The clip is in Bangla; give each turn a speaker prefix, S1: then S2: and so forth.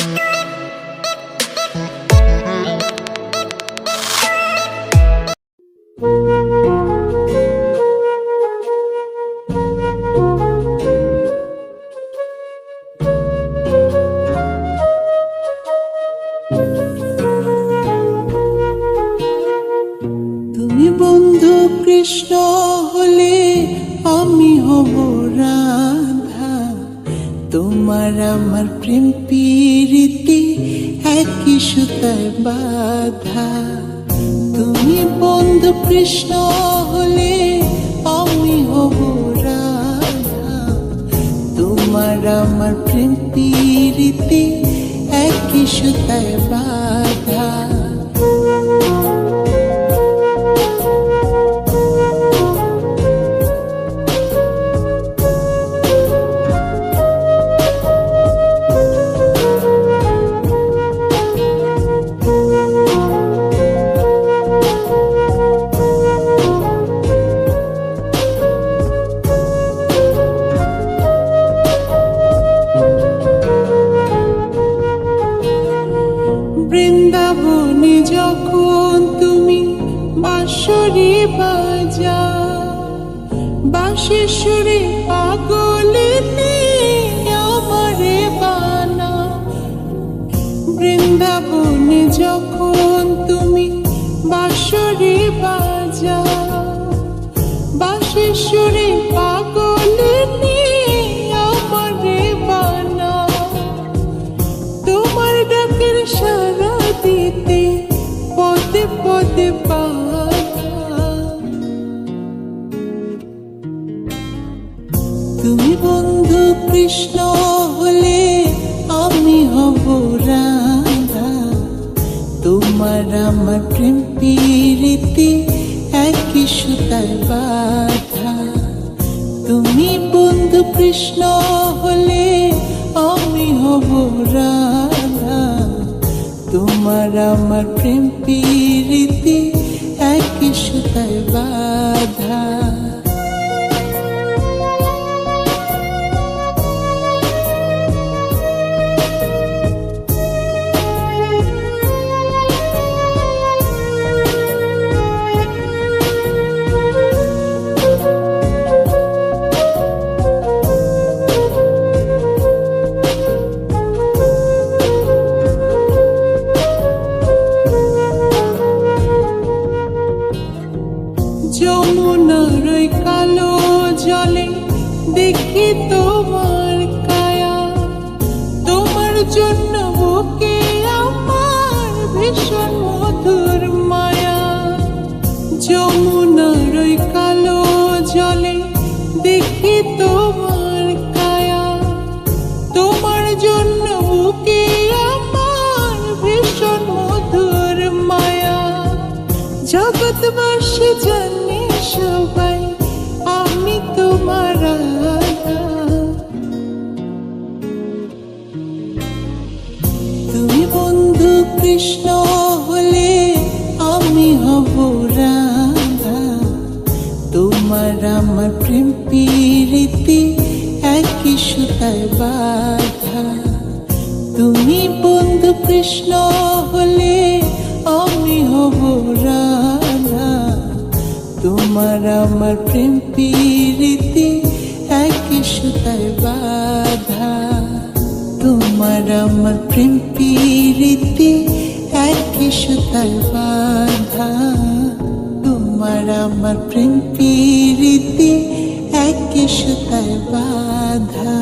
S1: তুমি বন্ধু কৃষ্ণ হলে আমি হব রাধা, তোমার আমার প্রেম প্রীতি একই সুতায় বাঁধা। তুমি বন্ধু কৃষ্ণ হলে আমি হব রাধা, তোমার আমার প্রেম প্রীতি একই সুতায় বাঁধা। বৃন্দাবনে যখন তুমি বাঁশরি বাজাও, বাঁশির সুরে পাগলিনী আমারে বানাও। বৃন্দাবনে যখন তুমি বাঁশরি বাজাও, বাঁশির সুরে পাগলিনী আমারে বানাও। তোমার ডাকের সারা দিতে পদে পদে বাধা। তুমি বন্ধু কৃষ্ণ হলে আমি হব রাধা, তোমার আমার প্রেম প্রীতি একই সুতায় বাঁধা। তুমি বন্ধু কৃষ্ণ হলে আমি হব রাধা, তোমার আমার প্রেম প্রীতি একই সুতায় বাঁধা। যমুনার ওই কালো জলে দেখি তোমার কায়া, তোমার জন্য বুকে আমার ভীষণ মধুর মায়া। যমুনার ওই কালো জলে দেখি তোমার কায়া, তোমার জন্য বুকে আমার ভীষণ মধুর মায়া। জগৎবাসী জানে সবাই আমি তোমার রাধা, তুমি বন্ধু কৃষ্ণ হলে আমি হব রাধা, তোমার আমার প্রেম প্রীতি একই সুতায় বাঁধা। তুমি বন্ধু কৃষ্ণ হলে আমি হব রাধা, তোমার আমার প্রেম প্রীতি একই সুতায় বাঁধা। তোমার আমার প্রেম প্রীতি একই সুতায় বাঁধা, তোমার আমার প্রেম প্রীতি একই সুতায় বাঁধা।